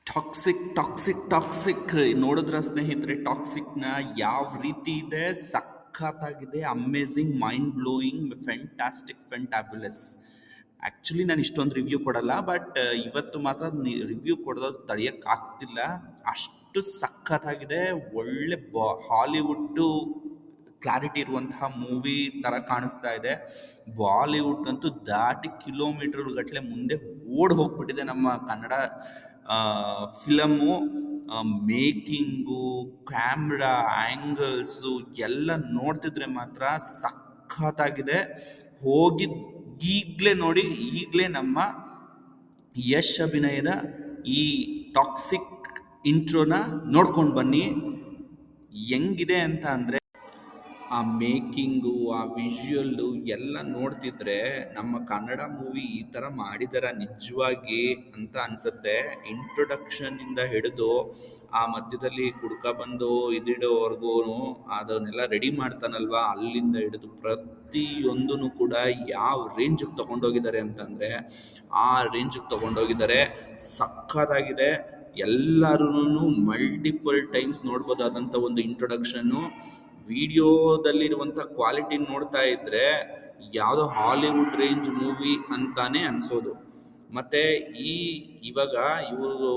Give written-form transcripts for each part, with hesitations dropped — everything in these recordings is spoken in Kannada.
ಟಾಕ್ಸಿಕ್ ನೋಡಿದ್ರ ಸ್ನೇಹಿತರೆ, ಟಾಕ್ಸಿಕ್ನ ಯಾವ ರೀತಿ ಇದೆ, ಸಖತ್ತಾಗಿದೆ, amazing, mind blowing, fantastic, fantabulous. Actually ನಾನು ಇಷ್ಟೊಂದು ರಿವ್ಯೂ ಕೊಡಲ್ಲ, ಬಟ್ ಇವತ್ತು ಮಾತ್ರ ರಿವ್ಯೂ ಕೊಡೋದು ತಡೆಯೋಕ್ಕಾಗ್ತಿಲ್ಲ. ಅಷ್ಟು ಸಖತ್ತಾಗಿದೆ. ಒಳ್ಳೆ ಹಾಲಿವುಡ್ಡು ಕ್ಲಾರಿಟಿ ಇರುವಂತಹ ಮೂವಿ ಥರ ಕಾಣಿಸ್ತಾ ಇದೆ. ಬಾಲಿವುಡ್ ಅಂತೂ ದಾಟಿ ಕಿಲೋಮೀಟರ್ ಗಟ್ಟಲೆ ಮುಂದೆ ಓಡ್ ಹೋಗ್ಬಿಟ್ಟಿದೆ ನಮ್ಮ Kannada film. Making, camera angles ಎಲ್ಲ ನೋಡ್ತಿದ್ರೆ ಮಾತ್ರ ಸಖತ್ತಾಗಿದೆ. ಹೋಗಿ ಈಗಲೇ ನೋಡಿ, ಈಗಲೇ ನಮ್ಮ ಯಶ್ ಅಭಿನಯದ ಈ ಟಾಕ್ಸಿಕ್ ಇಂಟ್ರೋನ ನೋಡ್ಕೊಂಡು ಬನ್ನಿ. ಹೆಂಗಿದೆ ಅಂತ ಅಂದರೆ, ಆ ಮೇಕಿಂಗು, ಆ ವಿಷುವಲ್ಲು ಎಲ್ಲ ನೋಡ್ತಿದ್ರೆ ನಮ್ಮ ಕನ್ನಡ ಮೂವಿ ಈ ಥರ ಮಾಡಿದಾರ ನಿಜವಾಗಿ ಅಂತ ಅನಿಸುತ್ತೆ. ಇಂಟ್ರೊಡಕ್ಷನ್ನಿಂದ ಹಿಡಿದು ಆ ಮಧ್ಯದಲ್ಲಿ ಕುಡ್ಕ ಬಂದು ಇದಿಡೋವರೆಗೂ ಅದನ್ನೆಲ್ಲ ರೆಡಿ ಮಾಡ್ತಾನಲ್ವ, ಅಲ್ಲಿಂದ ಹಿಡಿದು ಪ್ರತಿಯೊಂದೂ ಕೂಡ ಯಾವ ರೇಂಜಿಗೆ ತೊಗೊಂಡೋಗಿದ್ದಾರೆ ಅಂತಂದರೆ ಆ ರೇಂಜಿಗೆ ತೊಗೊಂಡೋಗಿದ್ದಾರೆ. ಸಖತ್ತಾಗಿದೆ. ಎಲ್ಲರೂ ಮಲ್ಟಿಪಲ್ ಟೈಮ್ಸ್ ನೋಡ್ಬೋದಾದಂಥ ಒಂದು ಇಂಟ್ರೊಡಕ್ಷನ್ನು. ವಿಡಿಯೋದಲ್ಲಿರುವಂಥ ಕ್ವಾಲಿಟಿ ನೋಡ್ತಾ ಇದ್ದರೆ ಯಾವುದೋ ಹಾಲಿವುಡ್ ರೇಂಜ್ ಮೂವಿ ಅಂತಾನೆ ಅನಿಸೋದು. ಮತ್ತು ಇವಾಗ ಇವರು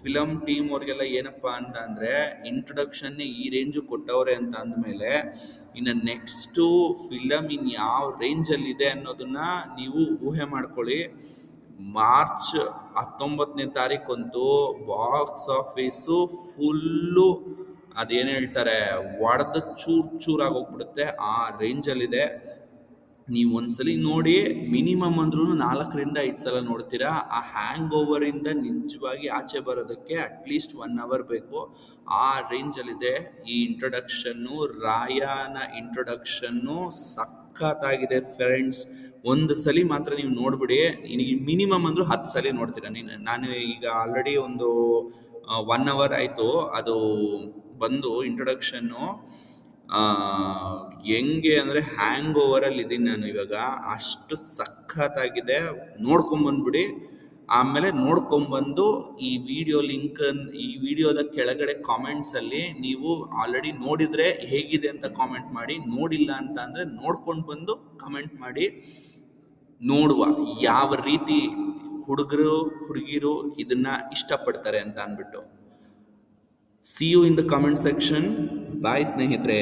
ಫಿಲಮ್ ಟೀಮ್ ಅವ್ರಿಗೆಲ್ಲ ಏನಪ್ಪ ಅಂತ ಅಂದರೆ, ಇಂಟ್ರೊಡಕ್ಷನ್ನೇ ಈ ರೇಂಜು ಕೊಟ್ಟವ್ರೆ ಅಂತ ಅಂದಮೇಲೆ ಇನ್ನು ನೆಕ್ಸ್ಟು ಫಿಲಮ್ ಇನ್ನು ಯಾವ ರೇಂಜಲ್ಲಿದೆ ಅನ್ನೋದನ್ನು ನೀವು ಊಹೆ ಮಾಡ್ಕೊಳ್ಳಿ. ಮಾರ್ಚ್ 19ನೇ ತಾರೀಕಂತೂ ಬಾಕ್ಸ್ ಆಫೀಸು ಫುಲ್ಲು ಅದೇನು ಹೇಳ್ತಾರೆ, ಒಡೆದು ಚೂರಾಗಿ ಹೋಗ್ಬಿಡುತ್ತೆ. ಆ ರೇಂಜಲ್ಲಿದೆ. ನೀವು ಒಂದ್ಸಲಿ ನೋಡಿ, ಮಿನಿಮಮ್ ಅಂದ್ರೂ 4ರಿಂದ 5 ಸಲ ನೋಡ್ತೀರಾ. ಆ ಹ್ಯಾಂಗ್ ಓವರಿಂದ ನಿಜವಾಗಿ ಆಚೆ ಬರೋದಕ್ಕೆ ಅಟ್ಲೀಸ್ಟ್ 1 hour ಬೇಕು. ಆ ರೇಂಜಲ್ಲಿದೆ ಈ ಇಂಟ್ರೊಡಕ್ಷನ್ನು. ರಾಯನ ಇಂಟ್ರೊಡಕ್ಷನ್ನು ಸಖತ್ತಾಗಿದೆ ಫ್ರೆಂಡ್ಸ್. ಒಂದು ಸಲ ಮಾತ್ರ ನೀವು ನೋಡ್ಬಿಡಿ. ಮಿನಿಮಮ್ ಅಂದರೂ 10 ಸಲ ನೋಡ್ತೀರಾ. ನಾನು ಈಗ ಆಲ್ರೆಡಿ ಒಂದು 1 hour ಆಯಿತು ಅದು ಬಂದು ಇಂಟ್ರೊಡಕ್ಷನ್ನು. ಹೆಂಗೆ ಅಂದರೆ ಹ್ಯಾಂಗ್ ಓವರಲ್ಲಿ ಇದ್ದೀನಿ ನಾನು ಇವಾಗ. ಅಷ್ಟು ಸಖತ್ತಾಗಿದೆ. ನೋಡ್ಕೊಂಬಂದ್ಬಿಡಿ. ಆಮೇಲೆ ನೋಡ್ಕೊಂಬಂದು ಈ ವಿಡಿಯೋ ಈ ವಿಡಿಯೋದ ಕೆಳಗಡೆ ಕಾಮೆಂಟ್ಸಲ್ಲಿ ನೀವು ಆಲ್ರೆಡಿ ನೋಡಿದರೆ ಹೇಗಿದೆ ಅಂತ ಕಾಮೆಂಟ್ ಮಾಡಿ. ನೋಡಿಲ್ಲ ಅಂತ ಅಂದರೆ ನೋಡ್ಕೊಂಡು ಬಂದು ಕಮೆಂಟ್ ಮಾಡಿ. ನೋಡುವ ಯಾವ ರೀತಿ ಹುಡುಗಿರು ಇದನ್ನು ಇಷ್ಟಪಡ್ತಾರೆ ಅಂತ ಅಂದ್ಬಿಟ್ಟು. See you in the comment section. Bye ಸ್ನೇಹಿತರೆ.